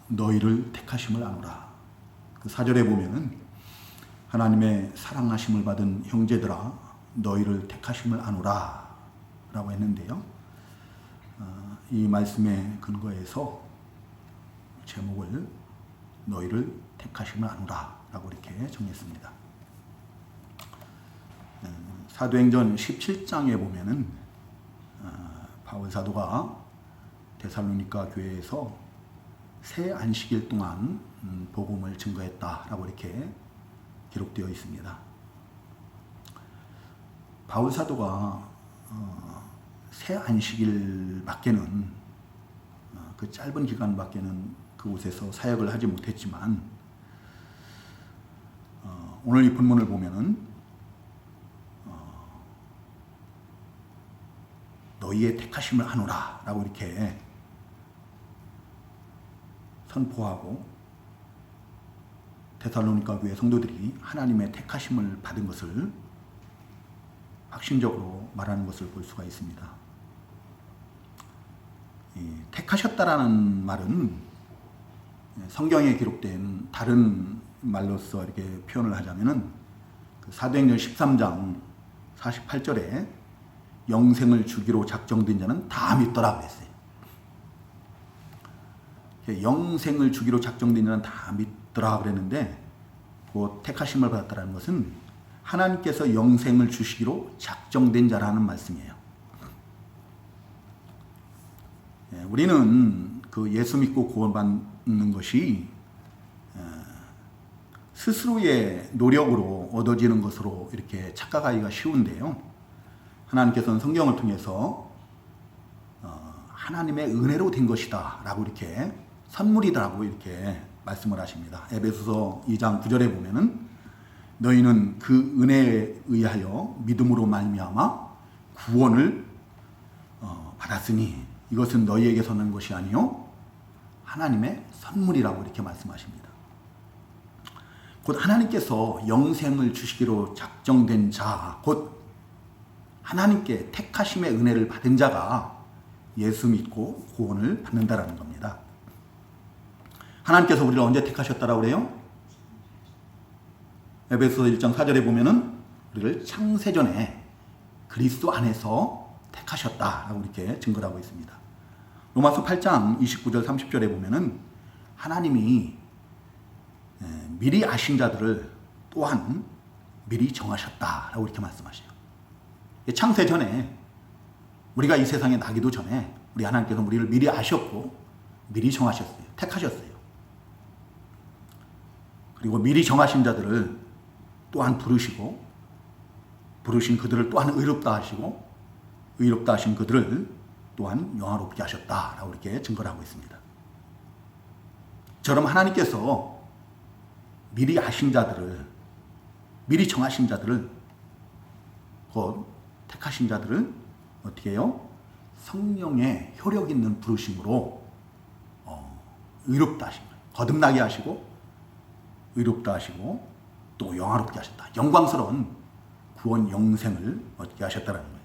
너희를 택하심을 아노라. 그 4절에 보면은 하나님의 사랑하심을 받은 형제들아 너희를 택하심을 아노라 라고 했는데요. 이 말씀에 근거해서 제목을 너희를 택하심을 아노라 라고 이렇게 정했습니다. 사도행전 17장에 보면은 바울 사도가 데살로니가 교회에서 새 안식일 동안 복음을 증거했다라고 이렇게 기록되어 있습니다. 바울 사도가 새 안식일밖에는 그 짧은 기간밖에는 그곳에서 사역을 하지 못했지만 오늘 이 본문을 보면은 너희의 택하심을 하노라 라고 이렇게 선포하고 데살로니가 교회 성도들이 하나님의 택하심을 받은 것을 확신적으로 말하는 것을 볼 수가 있습니다. 택하셨다라는 말은 성경에 기록된 다른 말로서 이렇게 표현을 하자면은 그 사도행전 13장 48절에 영생을 주기로 작정된 자는 다 믿더라 그랬어요. 영생을 주기로 작정된 자는 다 믿더라 그랬는데 그 택하심을 받았다는 것은 하나님께서 영생을 주시기로 작정된 자라는 말씀이에요. 우리는 그 예수 믿고 구원받는 것이 스스로의 노력으로 얻어지는 것으로 이렇게 착각하기가 쉬운데요. 하나님께서는 성경을 통해서 하나님의 은혜로 된 것이다 라고 이렇게 선물이다라고 이렇게 말씀을 하십니다. 에베소서 2장 9절에 보면은 너희는 그 은혜에 의하여 믿음으로 말미암아 구원을 받았으니 이것은 너희에게서 난 것이 아니요 하나님의 선물이라고 이렇게 말씀하십니다. 곧 하나님께서 영생을 주시기로 작정된 자, 곧 하나님께 택하심의 은혜를 받은 자가 예수 믿고 구원을 받는다라는 겁니다. 하나님께서 우리를 언제 택하셨다라고 그래요? 에베소서 1장 4절에 보면은 우리를 창세전에 그리스도 안에서 택하셨다라고 이렇게 증거를 하고 있습니다. 로마서 8장 29절 30절에 보면은 하나님이 미리 아신 자들을 또한 미리 정하셨다라고 이렇게 말씀하셔요. 창세전에 우리가 이 세상에 나기도 전에 우리 하나님께서 우리를 미리 아셨고 미리 정하셨어요. 택하셨어요. 그리고 미리 정하신 자들을 또한 부르시고 부르신 그들을 또한 의롭다 하시고 의롭다 하신 그들을 또한 영화롭게 하셨다라고 이렇게 증거를 하고 있습니다. 저럼 하나님께서 미리 아신 자들을 미리 정하신 자들을 곧 택하신 자들을 어떻게 해요? 성령의 효력 있는 부르심으로 의롭다 하신 거예요. 거듭나게 하시고 의롭다 하시고 또 영화롭게 하셨다. 영광스러운 구원 영생을 얻게 하셨다는 거예요.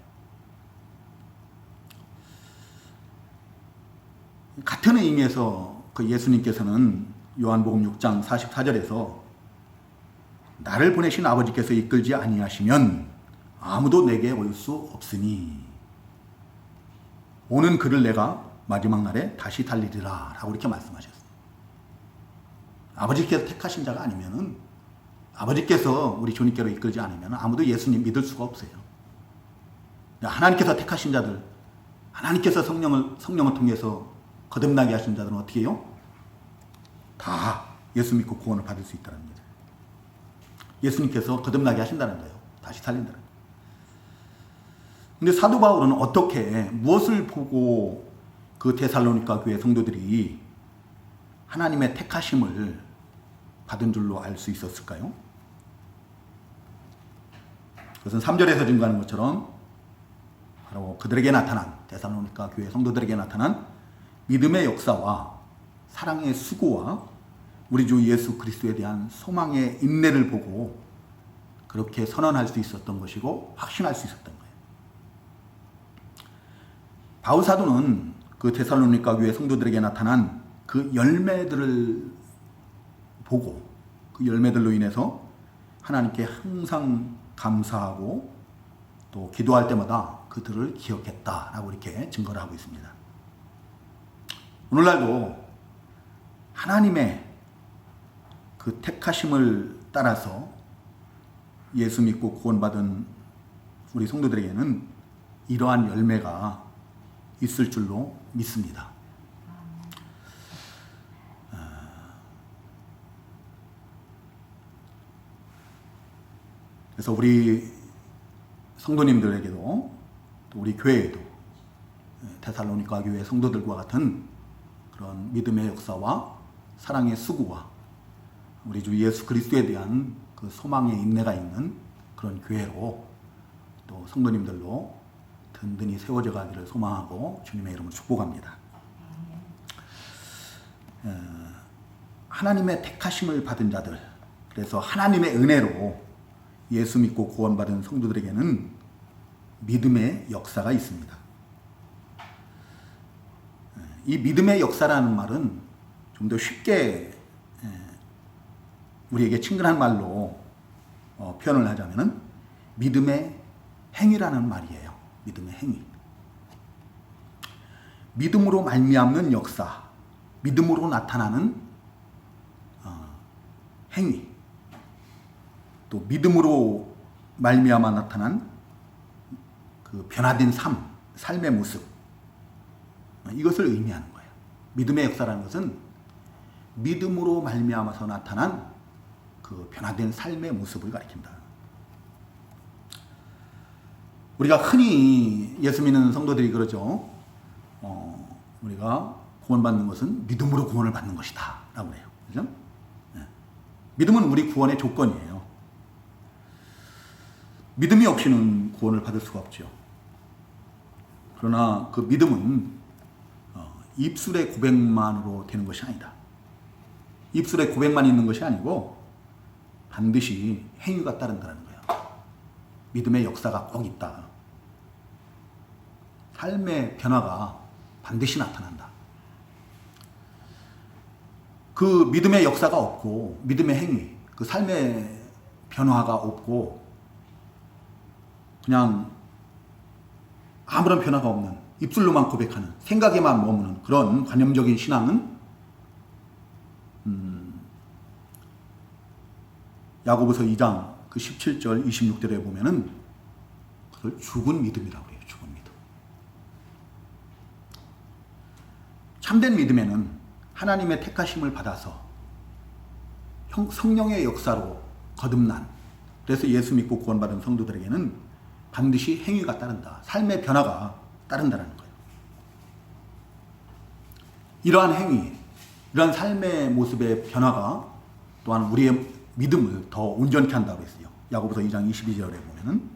같은 의미에서 그 예수님께서는 요한복음 6장 44절에서 나를 보내신 아버지께서 이끌지 아니하시면 아무도 내게 올 수 없으니 오는 그를 내가 마지막 날에 다시 달리리라 라고 이렇게 말씀하셨어요. 아버지께서 택하신 자가 아니면은 아버지께서 우리 주님께로 이끌지 않으면 아무도 예수님 믿을 수가 없어요. 하나님께서 택하신 자들, 하나님께서 성령을 통해서 거듭나게 하신 자들은 어떻게 해요? 다 예수 믿고 구원을 받을 수 있다는 거죠. 예수님께서 거듭나게 하신다는 거예요. 다시 살린다는 거예요. 근데 사도 바울은 어떻게 무엇을 보고 그 데살로니가 교회 성도들이 하나님의 택하심을 받은 줄로 알 수 있었을까요? 그것은 3절에서 증거하는 것처럼 바로 그들에게 나타난 데살로니가 교회 성도들에게 나타난 믿음의 역사와 사랑의 수고와 우리 주 예수 그리스도에 대한 소망의 인내를 보고 그렇게 선언할 수 있었던 것이고 확신할 수 있었던 거예요. 바울 사도는 그 데살로니가 교회 성도들에게 나타난 그 그 열매들을 보고 그 열매들로 인해서 하나님께 항상 감사하고 또 기도할 때마다 그들을 기억했다라고 이렇게 증거를 하고 있습니다. 오늘날도 하나님의 그 택하심을 따라서 예수 믿고 구원받은 우리 성도들에게는 이러한 열매가 있을 줄로 믿습니다. 그래서 우리 성도님들에게도 또 우리 교회에도 데살로니가 교회 성도들과 같은 그런 믿음의 역사와 사랑의 수고와 우리 주 예수 그리스도에 대한 그 소망의 인내가 있는 그런 교회로 또 성도님들로 든든히 세워져 가기를 소망하고 주님의 이름으로 축복합니다. 하나님의 택하심을 받은 자들, 그래서 하나님의 은혜로 예수 믿고 구원받은 성도들에게는 믿음의 역사가 있습니다. 이 믿음의 역사라는 말은 좀 더 쉽게 우리에게 친근한 말로 표현을 하자면 믿음의 행위라는 말이에요. 믿음의 행위. 믿음으로 말미암는 역사, 믿음으로 나타나는 행위, 또 믿음으로 말미암아 나타난 그 변화된 삶의 모습, 이것을 의미하는 거예요. 믿음의 역사라는 것은 믿음으로 말미암아서 나타난 그 변화된 삶의 모습을 가리킨다. 우리가 흔히 예수 믿는 성도들이 그러죠. 우리가 구원받는 것은 믿음으로 구원을 받는 것이다 라고 해요. 그죠? 네. 믿음은 우리 구원의 조건이에요. 믿음이 없이는 구원을 받을 수가 없죠. 그러나 그 믿음은 입술의 고백만으로 되는 것이 아니다. 입술의 고백만 있는 것이 아니고 반드시 행위가 따른다는 거예요. 믿음의 역사가 꼭 있다. 삶의 변화가 반드시 나타난다. 그 믿음의 역사가 없고 믿음의 행위, 그 삶의 변화가 없고 그냥 아무런 변화가 없는 입술로만 고백하는 생각에만 머무는 그런 관념적인 신앙은 야고보서 2장 그 17절 26절에 보면은 그걸 죽은 믿음이라고 해요. 죽은 믿음. 참된 믿음에는 하나님의 택하심을 받아서 성령의 역사로 거듭난, 그래서 예수 믿고 구원받은 성도들에게는 반드시 행위가 따른다. 삶의 변화가 따른다는 거예요. 이러한 행위, 이러한 삶의 모습의 변화가 또한 우리의 믿음을 더 온전케 한다고 했어요. 야고보서 2장 22절에 보면은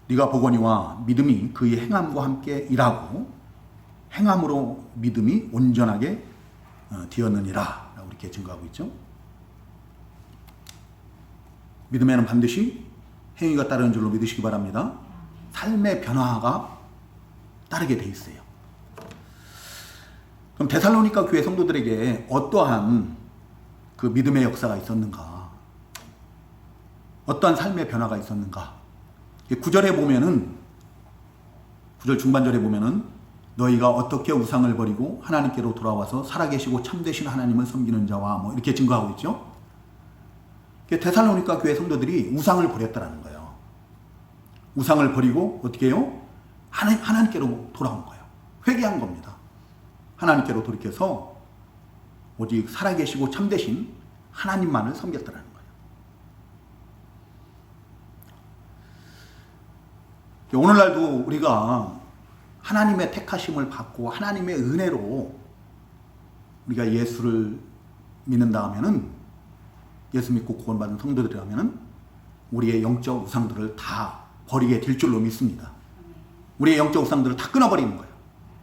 네가 보거니와 믿음이 그의 행함과 함께 일하고 행함으로 믿음이 온전하게 되었느니라 라고 이렇게 증거하고 있죠. 믿음에는 반드시 행위가 따르는 줄로 믿으시기 바랍니다. 삶의 변화가 따르게 돼 있어요. 그럼 데살로니가 교회 성도들에게 어떠한 그 믿음의 역사가 있었는가? 어떠한 삶의 변화가 있었는가? 9절에 보면은, 9절 중반절에 보면은 너희가 어떻게 우상을 버리고 하나님께로 돌아와서 살아계시고 참되신 하나님을 섬기는 자와 뭐 이렇게 증거하고 있죠. 데살로니가 교회 성도들이 우상을 버렸다라는 거예요. 우상을 버리고 어떻게 해요? 하나님께로 돌아온 거예요. 회개한 겁니다. 하나님께로 돌이켜서 오직 살아계시고 참되신 하나님만을 섬겼다라는 거예요. 오늘날도 우리가 하나님의 택하심을 받고 하나님의 은혜로 우리가 예수를 믿는다 하면은, 예수 믿고 구원받은 성도들이라면은 우리의 영적 우상들을 다 버리게 될 줄로 믿습니다. 우리의 영적 우상들을 다 끊어버리는 거예요.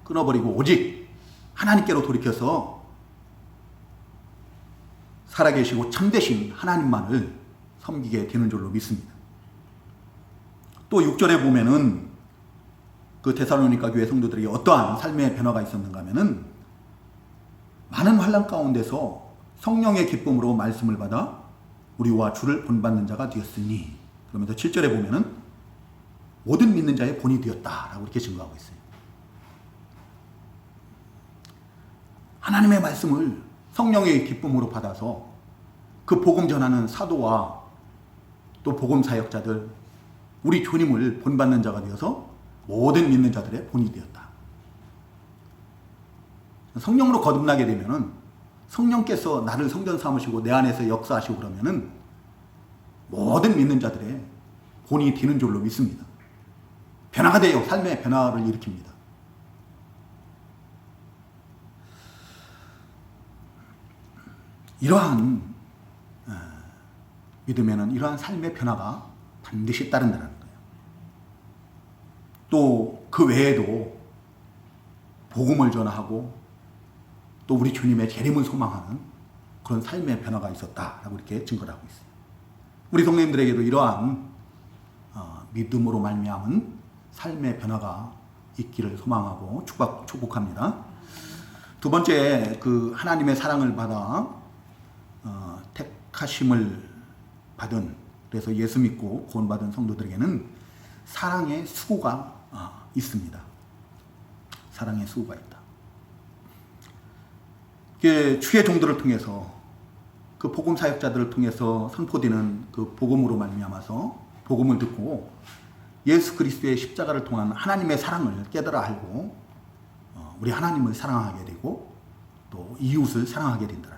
끊어버리고 오직 하나님께로 돌이켜서 살아계시고 참되신 하나님만을 섬기게 되는 줄로 믿습니다. 또 6절에 보면은 그 데살로니가 교회 성도들에게 어떠한 삶의 변화가 있었는가 하면은 많은 환난 가운데서 성령의 기쁨으로 말씀을 받아 우리와 주를 본받는 자가 되었으니, 그러면서 7절에 보면은 모든 믿는 자의 본이 되었다라고 이렇게 증거하고 있어요. 하나님의 말씀을 성령의 기쁨으로 받아서 그 복음 전하는 사도와 또 복음 사역자들, 우리 주님을 본받는 자가 되어서 모든 믿는 자들의 본이 되었다. 성령으로 거듭나게 되면은 성령께서 나를 성전 삼으시고 내 안에서 역사하시고 그러면은 모든 믿는 자들의 본이 되는 줄로 믿습니다. 변화가 돼요. 삶의 변화를 일으킵니다. 이러한 믿음에는 이러한 삶의 변화가 반드시 따른다는 거예요. 또 그 외에도 복음을 전하고 또 우리 주님의 재림을 소망하는 그런 삶의 변화가 있었다라고 이렇게 증거를 하고 있어요. 우리 성도님들에게도 이러한 믿음으로 말미암은 삶의 변화가 있기를 소망하고 축복합니다. 두 번째, 그 하나님의 사랑을 받아 택하심을 받은, 그래서 예수 믿고 구원받은 성도들에게는 사랑의 수고가 있습니다. 사랑의 수고가 있다. 주의 종들을 통해서, 그 복음 사역자들을 통해서 선포되는 그 복음으로 말미암아서 복음을 듣고 예수 그리스도의 십자가를 통한 하나님의 사랑을 깨달아 알고 우리 하나님을 사랑하게 되고 또 이웃을 사랑하게 된다는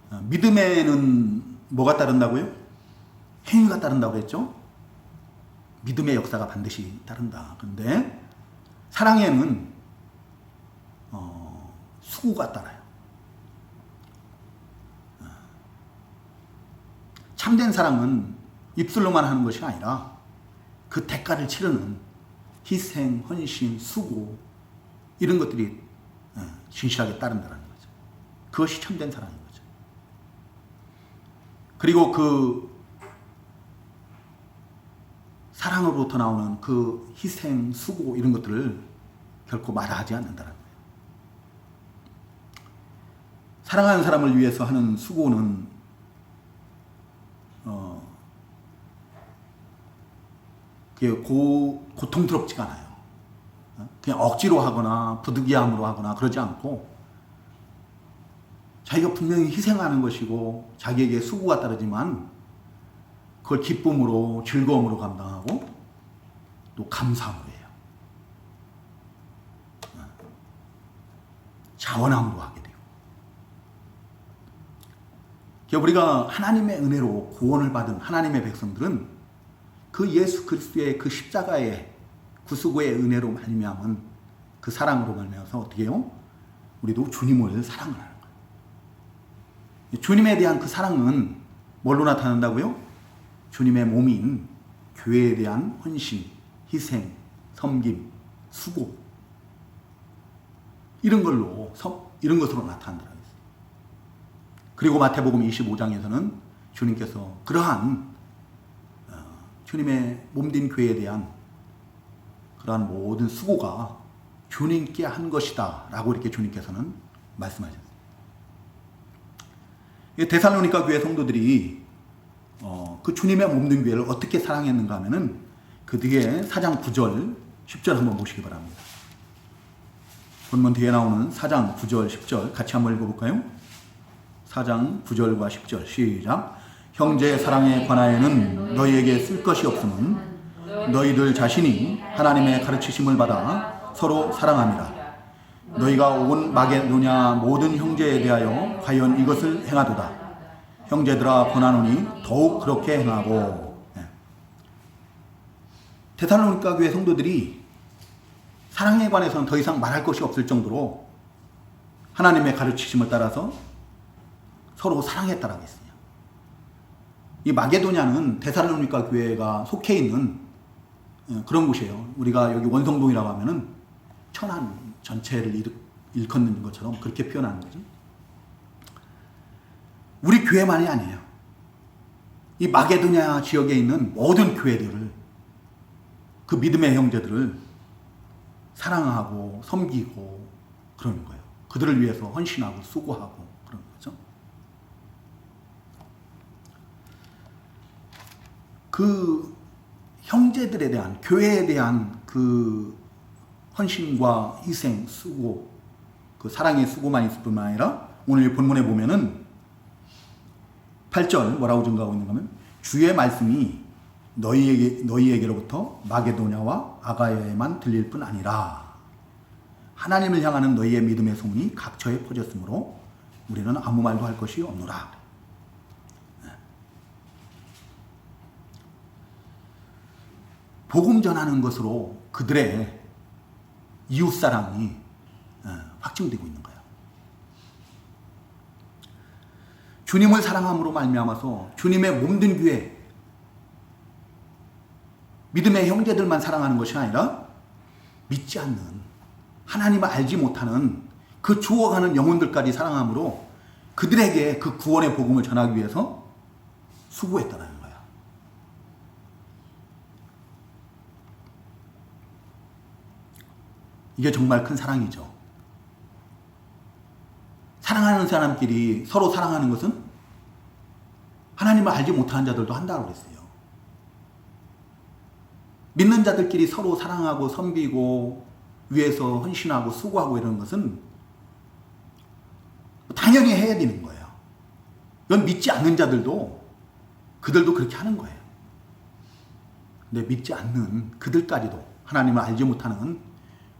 거예요. 믿음에는 뭐가 따른다고요? 행위가 따른다고 했죠? 믿음의 역사가 반드시 따른다. 그런데 사랑에는 수고가 따라요. 참된 사랑은 입술로만 하는 것이 아니라 그 대가를 치르는 희생, 헌신, 수고, 이런 것들이 진실하게 따른다는 거죠. 그것이 참된 사랑인 거죠. 그리고 그 사랑으로부터 나오는 그 희생, 수고, 이런 것들을 결코 말하지 않는다는 거예요. 사랑하는 사람을 위해서 하는 수고는 그게 고통스럽지가 않아요. 그냥 억지로 하거나 부득이함으로 하거나 그러지 않고 자기가 분명히 희생하는 것이고 자기에게 수고가 따르지만 그걸 기쁨으로, 즐거움으로 감당하고 또 감사함으로 해요. 자원함으로 하게 돼요. 우리가 하나님의 은혜로 구원을 받은 하나님의 백성들은 그 예수 그리스도의 그 십자가의 구수고의 은혜로 말미암은 그 사랑으로 말미암아서 어떻게 해요? 우리도 주님을 사랑을 하는 거예요. 주님에 대한 그 사랑은 뭘로 나타난다고요? 주님의 몸인 교회에 대한 헌신, 희생, 섬김, 수고, 이런 것으로 나타난다. 그리고 마태복음 25장에서는 주님께서 그러한 주님의 몸된 교회에 대한 그러한 모든 수고가 주님께 한 것이다 라고 이렇게 주님께서는 말씀하셨어요. 데살로니가 교회 성도들이 그 주님의 몸된 교회를 어떻게 사랑했는가 하면은 그 뒤에 4장 9절 10절 한번 보시기 바랍니다. 본문 뒤에 나오는 4장 9절 10절 같이 한번 읽어볼까요? 4장 9절과 10절 시작. 형제 사랑에 관하여는 너희에게 쓸 것이 없음은 너희들 자신이 하나님의 가르치심을 받아 서로 사랑함이라. 너희가 온 마게도냐 모든 형제에 대하여 과연 이것을 행하도다. 형제들아 권하노니 더욱 그렇게 행하고. 데살로니가 교회 성도들이 사랑에 관해서는 더 이상 말할 것이 없을 정도로 하나님의 가르치심을 따라서 서로 사랑했다라고 했어요. 이 마게도냐는 데살로니가 교회가 속해 있는 그런 곳이에요. 우리가 여기 원성동이라고 하면은 천안 전체를 일컫는 것처럼 그렇게 표현하는 거죠. 우리 교회만이 아니에요. 이 마게도냐 지역에 있는 모든 교회들을, 그 믿음의 형제들을 사랑하고 섬기고 그러는 거예요. 그들을 위해서 헌신하고 수고하고 그러는 거죠. 그 형제들에 대한, 교회에 대한 그 헌신과 희생, 수고, 그 사랑의 수고만 있을 뿐만 아니라 오늘 본문에 보면은 8절 뭐라고 증가하고 있는가 하면 주의 말씀이 너희에게로부터 마게도냐와 아가야에만 들릴 뿐 아니라 하나님을 향하는 너희의 믿음의 소문이 각처에 퍼졌으므로 우리는 아무 말도 할 것이 없노라. 복음 전하는 것으로 그들의 이웃사랑이 확증되고 있는 거예요. 주님을 사랑함으로 말미암아서 주님의 몸된 교회, 믿음의 형제들만 사랑하는 것이 아니라 믿지 않는, 하나님을 알지 못하는 그 죽어가는 영혼들까지 사랑함으로 그들에게 그 구원의 복음을 전하기 위해서 수고했다는 거예요. 이게 정말 큰 사랑이죠. 사랑하는 사람끼리 서로 사랑하는 것은 하나님을 알지 못하는 자들도 한다고 그랬어요. 믿는 자들끼리 서로 사랑하고 섬기고 위해서 헌신하고 수고하고 이러는 것은 당연히 해야 되는 거예요. 이건 믿지 않는 자들도 그들도 그렇게 하는 거예요. 근데 믿지 않는 그들까지도 하나님을 알지 못하는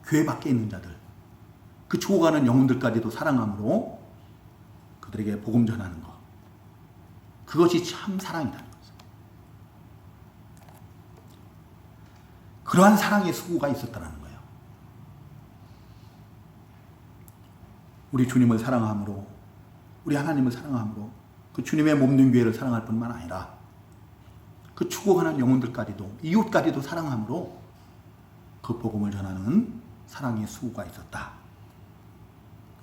교회 밖에 있는 자들, 그 죽어가는 영혼들까지도 사랑함으로 그들에게 복음 전하는 것, 그것이 참 사랑이라는 거죠. 그러한 사랑의 수고가 있었다는 거예요. 우리 주님을 사랑함으로, 우리 하나님을 사랑함으로 그 주님의 몸된 교회를 사랑할 뿐만 아니라 그 죽어가는 영혼들까지도, 이웃까지도 사랑함으로 그 복음을 전하는 사랑의 수고가 있었다.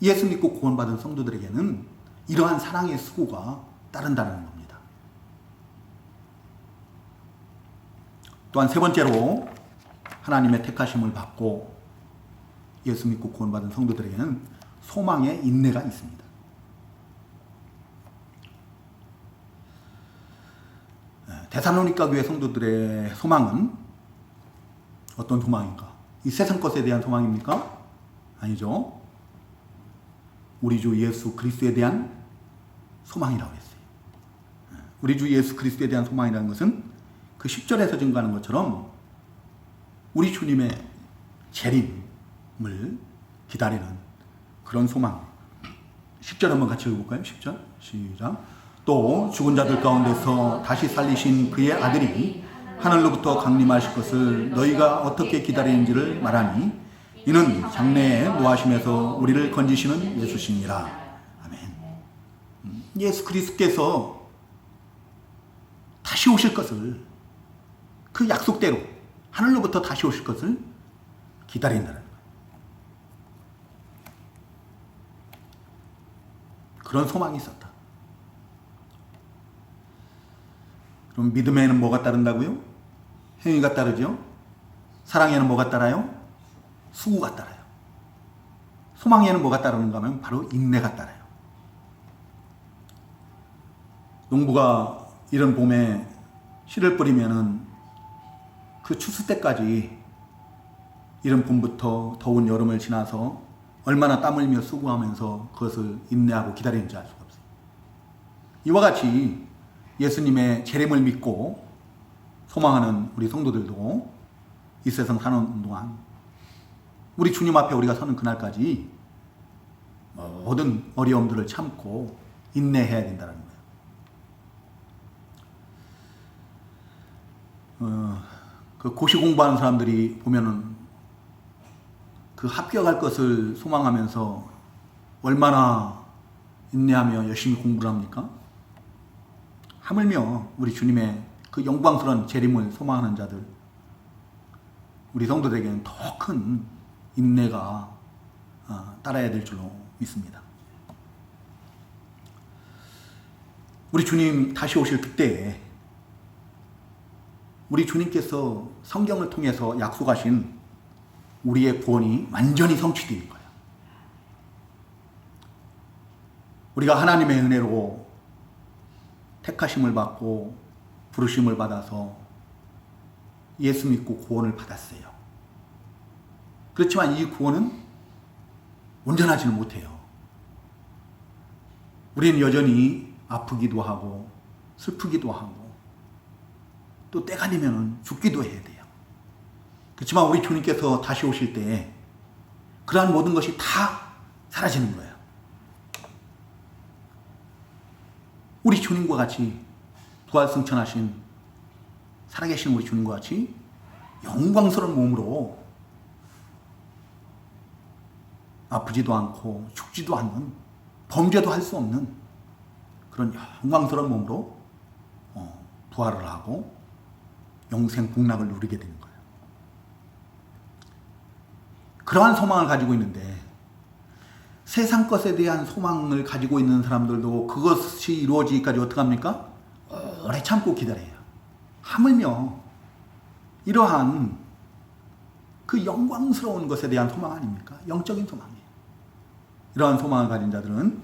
예수 믿고 구원받은 성도들에게는 이러한 사랑의 수고가 따른다는 겁니다. 또한 세 번째로 하나님의 택하심을 받고 예수 믿고 구원받은 성도들에게는 소망의 인내가 있습니다. 데살로니가 교회 성도들의 소망은 어떤 소망인가? 이 세상 것에 대한 소망입니까? 아니죠. 우리 주 예수 그리스도에 대한 소망이라고 했어요. 우리 주 예수 그리스도에 대한 소망이라는 것은 그 10절에서 증가하는 것처럼 우리 주님의 재림을 기다리는 그런 소망. 10절 한번 같이 읽어볼까요? 10절 시작. 또 죽은 자들 가운데서 다시 살리신 그의 아들이 하늘로부터 강림하실 것을 너희가 어떻게 기다리는지를 말하니 이는 장래에 노하심에서 우리를 건지시는 예수시니라. 아멘. 예수 그리스도께서 다시 오실 것을, 그 약속대로 하늘로부터 다시 오실 것을 기다린다는 거예요. 그런 소망이 있었다. 그럼 믿음에는 뭐가 따른다고요? 행위가 따르죠. 사랑에는 뭐가 따라요? 수고가 따라요. 소망에는 뭐가 따르는가 하면 바로 인내가 따라요. 농부가 이런 봄에 씨를 뿌리면은 그 추수 때까지 이른 봄부터 더운 여름을 지나서 얼마나 땀 흘며 수고하면서 그것을 인내하고 기다리는지 알 수가 없어요. 이와 같이 예수님의 재림을 믿고 소망하는 우리 성도들도 이 세상 사는 동안 우리 주님 앞에 우리가 서는 그날까지 모든 어려움들을 참고 인내해야 된다는 거예요. 그 고시 공부하는 사람들이 보면은 그 합격할 것을 소망하면서 얼마나 인내하며 열심히 공부를 합니까? 하물며 우리 주님의 그 영광스러운 재림을 소망하는 자들, 우리 성도들에게는 더 큰 인내가 따라야 될 줄로 믿습니다. 우리 주님 다시 오실 그때에 우리 주님께서 성경을 통해서 약속하신 우리의 구원이 완전히 성취되는 거예요. 우리가 하나님의 은혜로 택하심을 받고 부르심을 받아서 예수 믿고 구원을 받았어요. 그렇지만 이 구원은 온전하지는 못해요. 우리는 여전히 아프기도 하고 슬프기도 하고 또 때가 되면 죽기도 해야 돼요. 그렇지만 우리 주님께서 다시 오실 때 그러한 모든 것이 다 사라지는 거예요. 우리 주님과 같이 부활승천하신 살아계신 우리 주님과 같이 영광스러운 몸으로 아프지도 않고 죽지도 않는 범죄도 할 수 없는 그런 영광스러운 몸으로 부활을 하고 영생 복락을 누리게 되는 거예요. 그러한 소망을 가지고 있는데 세상 것에 대한 소망을 가지고 있는 사람들도 그것이 이루어지기까지 어떻게 합니까? 오래 참고 기다려요. 하물며 이러한 그 영광스러운 것에 대한 소망 아닙니까? 영적인 소망이에요. 이러한 소망을 가진 자들은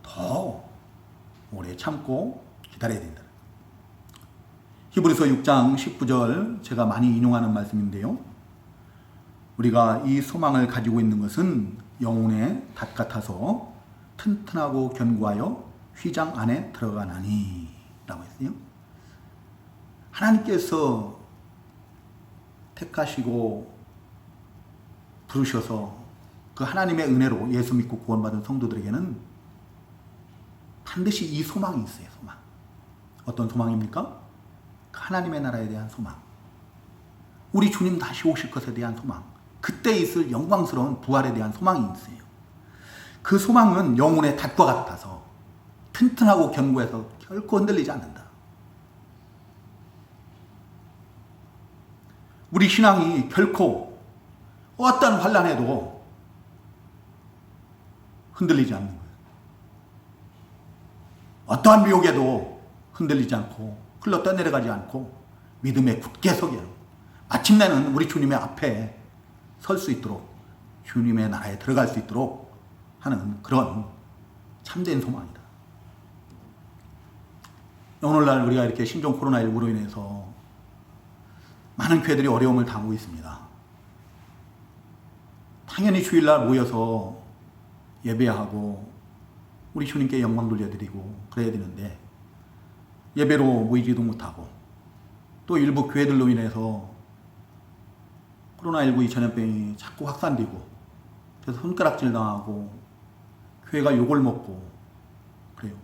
더 오래 참고 기다려야 된다. 히브리서 6장 19절 제가 많이 인용하는 말씀인데요. 우리가 이 소망을 가지고 있는 것은 영혼의 닷 같아서 튼튼하고 견고하여 휘장 안에 들어가나니 라고 했어요. 하나님께서 택하시고 부르셔서 그 하나님의 은혜로 예수 믿고 구원받은 성도들에게는 반드시 이 소망이 있어요. 소망. 어떤 소망입니까? 하나님의 나라에 대한 소망. 우리 주님 다시 오실 것에 대한 소망. 그때 있을 영광스러운 부활에 대한 소망이 있어요. 그 소망은 영혼의 닷과 같아서 튼튼하고 견고해서 결코 흔들리지 않는다. 우리 신앙이 결코 어떤 환난에도 흔들리지 않는 거예요. 어떠한 미혹에도 흔들리지 않고 흘러 떠내려가지 않고 믿음에 굳게 서게 마침내는 우리 주님의 앞에 설 수 있도록 주님의 나라에 들어갈 수 있도록 하는 그런 참된 소망이다. 오늘날 우리가 이렇게 신종 코로나19로 인해서 많은 교회들이 어려움을 당하고 있습니다. 당연히 주일날 모여서 예배하고 우리 주님께 영광 돌려드리고 그래야 되는데 예배로 모이지도 못하고 또 일부 교회들로 인해서 코로나19 이 전염병이 자꾸 확산되고 그래서 손가락질 당하고 교회가 욕을 먹고 그래요.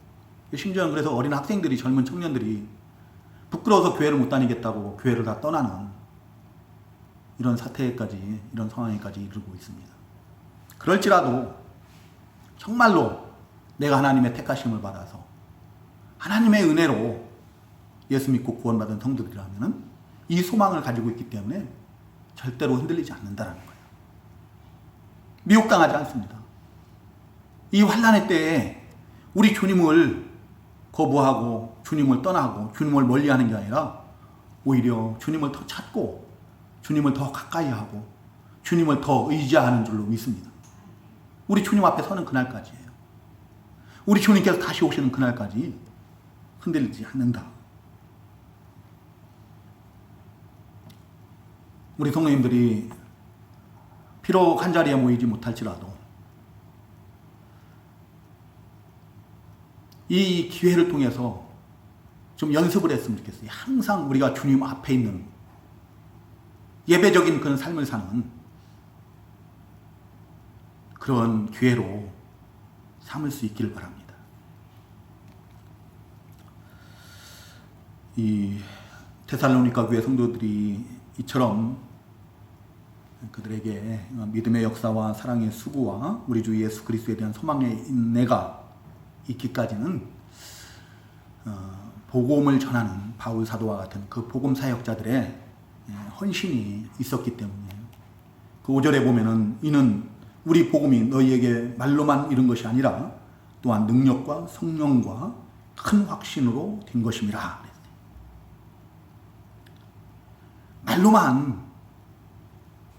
심지어는 그래서 어린 학생들이 젊은 청년들이 부끄러워서 교회를 못 다니겠다고 교회를 다 떠나는 이런 사태까지 이런 상황에까지 이르고 있습니다. 그럴지라도 정말로 내가 하나님의 택하심을 받아서 하나님의 은혜로 예수 믿고 구원받은 성도들이라면 이 소망을 가지고 있기 때문에 절대로 흔들리지 않는다는 거예요. 미혹당하지 않습니다. 이 환난의 때에 우리 주님을 거부하고 주님을 떠나고 주님을 멀리하는 게 아니라 오히려 주님을 더 찾고 주님을 더 가까이 하고 주님을 더 의지하는 줄로 믿습니다. 우리 주님 앞에 서는 그날까지예요. 우리 주님께서 다시 오시는 그날까지 흔들리지 않는다. 우리 성도님들이 비록 한자리에 모이지 못할지라도 이 기회를 통해서 좀 연습을 했으면 좋겠어요. 항상 우리가 주님 앞에 있는 예배적인 그런 삶을 사는 그런 기회로 삼을 수 있기를 바랍니다. 이 데살로니가 교회 성도들이 이처럼 그들에게 믿음의 역사와 사랑의 수고와 우리 주 예수 그리스도에 대한 소망의 인내가 있기까지는 복음을 전하는 바울 사도와 같은 그 복음 사역자들의 헌신이 있었기 때문에 그 5절에 보면은 이는 우리 복음이 너희에게 말로만 이른 것이 아니라 또한 능력과 성령과 큰 확신으로 된 것임이라. 말로만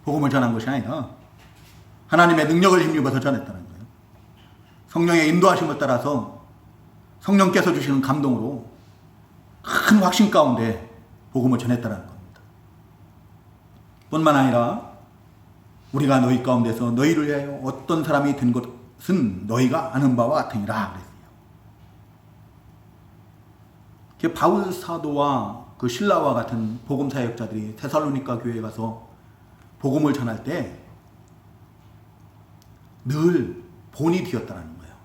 복음을 전한 것이 아니라 하나님의 능력을 힘입어서 전했다는 거예요. 성령의 인도하심을 따라서 성령께서 주시는 감동으로 큰 확신 가운데 복음을 전했다는 겁니다. 뿐만 아니라 우리가 너희 가운데서 너희를 위하여 어떤 사람이 된 것은 너희가 아는 바와 같으니라 그랬어요. 바울 사도와 그 신라와 같은 복음 사역자들이 데살로니가 교회에 가서 복음을 전할 때 늘 본이 되었다는 거예요.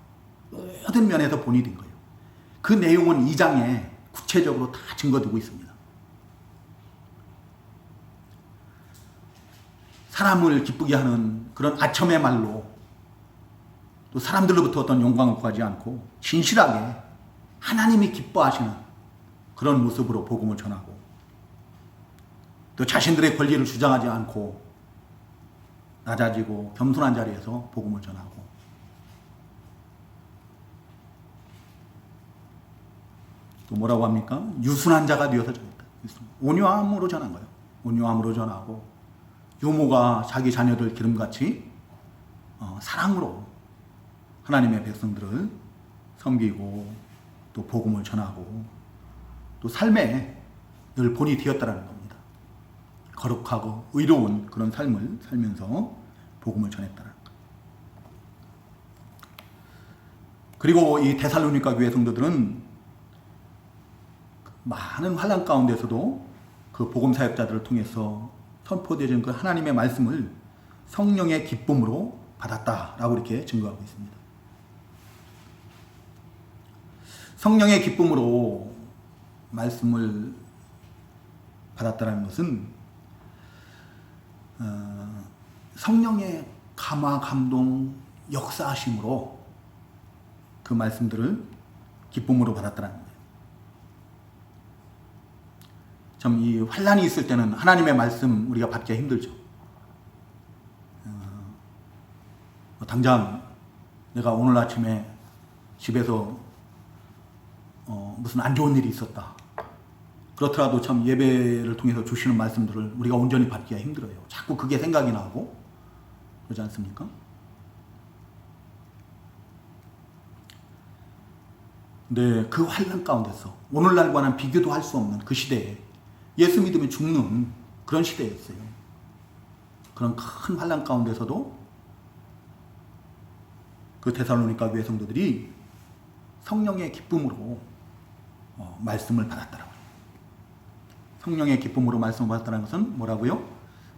모든 면에서 본이 된 거예요. 그 내용은 2장에 구체적으로 다 증거되고 있습니다. 사람을 기쁘게 하는 그런 아첨의 말로 또 사람들로부터 어떤 영광을 구하지 않고 진실하게 하나님이 기뻐하시는 그런 모습으로 복음을 전하고 또 자신들의 권리를 주장하지 않고 낮아지고 겸손한 자리에서 복음을 전하고 또 뭐라고 합니까? 유순한 자가 되어서 전했다. 온유함으로 전한 거예요. 온유함으로 전하고 유모가 자기 자녀들 기름같이 사랑으로 하나님의 백성들을 섬기고 또 복음을 전하고 또 삶에 늘 본이 되었다라는 겁니다. 거룩하고 의로운 그런 삶을 살면서 복음을 전했다는 것. 그리고 이 데살로니가 교회 성도들은 많은 환난 가운데서도 그 복음 사역자들을 통해서 선포되어진 그 하나님의 말씀을 성령의 기쁨으로 받았다라고 이렇게 증거하고 있습니다. 성령의 기쁨으로 말씀을 받았다는 것은 성령의 감화, 감동, 역사하심으로 그 말씀들을 기쁨으로 받았다는 거예요. 참 이 환난이 있을 때는 하나님의 말씀 우리가 받기가 힘들죠. 당장 내가 오늘 아침에 집에서 무슨 안 좋은 일이 있었다. 그렇더라도 참 예배를 통해서 주시는 말씀들을 우리가 온전히 받기가 힘들어요. 자꾸 그게 생각이 나고 그러지 않습니까? 근데 그 환난 가운데서 오늘날과는 비교도 할 수 없는 그 시대에 예수 믿으면 죽는 그런 시대였어요. 그런 큰 환난 가운데서도 그 데살로니가 교회 성도들이 성령의 기쁨으로 말씀을 받았다라고. 성령의 기쁨으로 말씀을 받았다는 것은 뭐라고요?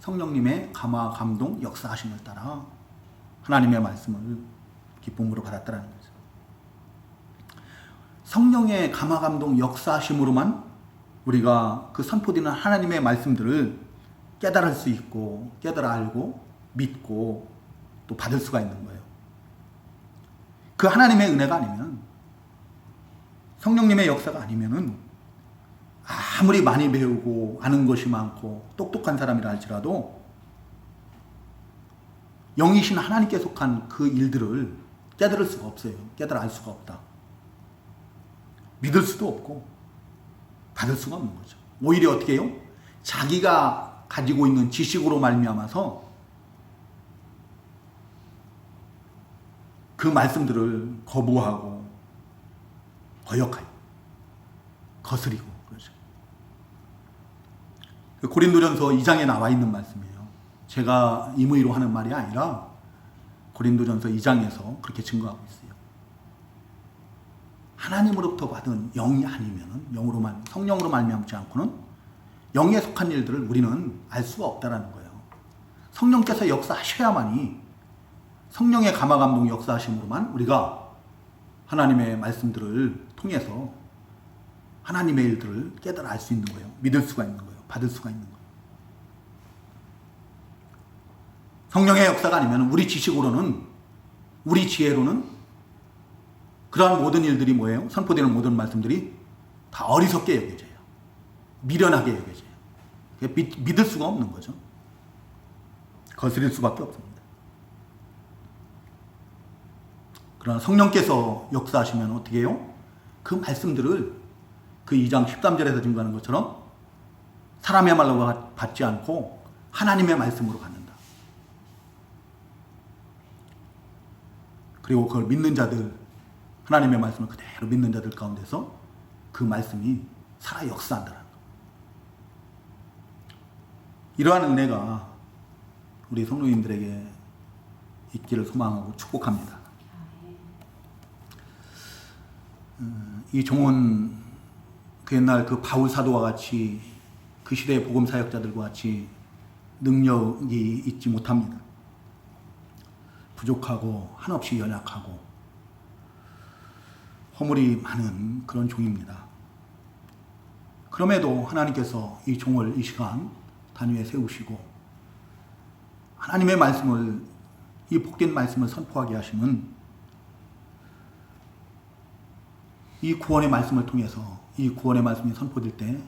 성령님의 감화, 감동, 역사하심을 따라 하나님의 말씀을 기쁨으로 받았다는 거죠. 성령의 감화, 감동, 역사하심으로만 우리가 그 선포되는 하나님의 말씀들을 깨달을 수 있고 깨달아 알고 믿고 또 받을 수가 있는 거예요. 그 하나님의 은혜가 아니면 성령님의 역사가 아니면은 아무리 많이 배우고 아는 것이 많고 똑똑한 사람이라 할지라도 영이신 하나님께 속한 그 일들을 깨달을 수가 없어요. 깨달아 알 수가 없다. 믿을 수도 없고 받을 수가 없는 거죠. 오히려 어떻게 해요? 자기가 가지고 있는 지식으로 말미암아서 그 말씀들을 거부하고 거역하여 거스리고 그러죠. 고린도전서 2장에 나와 있는 말씀이에요. 제가 임의로 하는 말이 아니라 고린도전서 2장에서 그렇게 증거하고 있어요. 하나님으로부터 받은 영이 아니면 영으로만 성령으로 말미암지 않고는 영에 속한 일들을 우리는 알 수가 없다라는 거예요. 성령께서 역사하셔야만이 성령의 감화 감동 역사하심으로만 우리가 하나님의 말씀들을 통해서 하나님의 일들을 깨달아 알 수 있는 거예요. 믿을 수가 있는 거예요. 받을 수가 있는 거예요. 성령의 역사가 아니면 우리 지식으로는 우리 지혜로는 그러한 모든 일들이 뭐예요? 선포되는 모든 말씀들이 다 어리석게 여겨져요. 미련하게 여겨져요. 믿을 수가 없는 거죠. 거스릴 수밖에 없습니다. 그러나 성령께서 역사하시면 어떻게 해요? 그 말씀들을 그 2장 13절에서 증거하는 것처럼 사람의 말로 받지 않고 하나님의 말씀으로 갖는다. 그리고 그걸 믿는 자들, 하나님의 말씀을 그대로 믿는 자들 가운데서 그 말씀이 살아 역사한다는 것. 이러한 은혜가 우리 성도님들에게 있기를 소망하고 축복합니다. 이 종은 그 옛날 그 바울 사도와 같이 그 시대의 복음 사역자들과 같이 능력이 있지 못합니다. 부족하고 한없이 연약하고 허물이 많은 그런 종입니다. 그럼에도 하나님께서 이 종을 이 시간 단위에 세우시고 하나님의 말씀을, 이 복된 말씀을 선포하게 하시면 이 구원의 말씀을 통해서 이 구원의 말씀이 선포될 때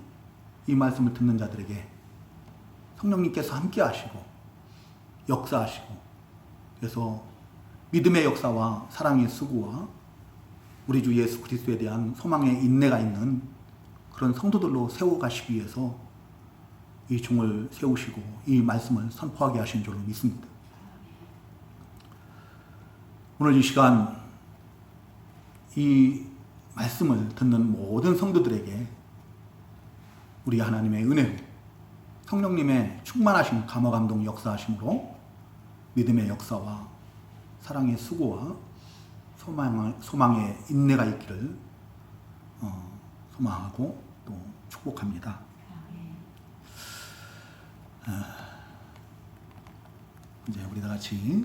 이 말씀을 듣는 자들에게 성령님께서 함께 하시고 역사하시고, 그래서 믿음의 역사와 사랑의 수고와 우리 주 예수 그리스도에 대한 소망의 인내가 있는 그런 성도들로 세워가시기 위해서 이 종을 세우시고 이 말씀을 선포하게 하신 줄로 믿습니다. 오늘 이 시간 이 말씀을 듣는 모든 성도들에게 우리 하나님의 은혜로 성령님의 충만하신 감화 감동 역사하심으로 믿음의 역사와 사랑의 수고와 소망의 인내가 있기를 소망하고 또 축복합니다. 이제 우리 다 같이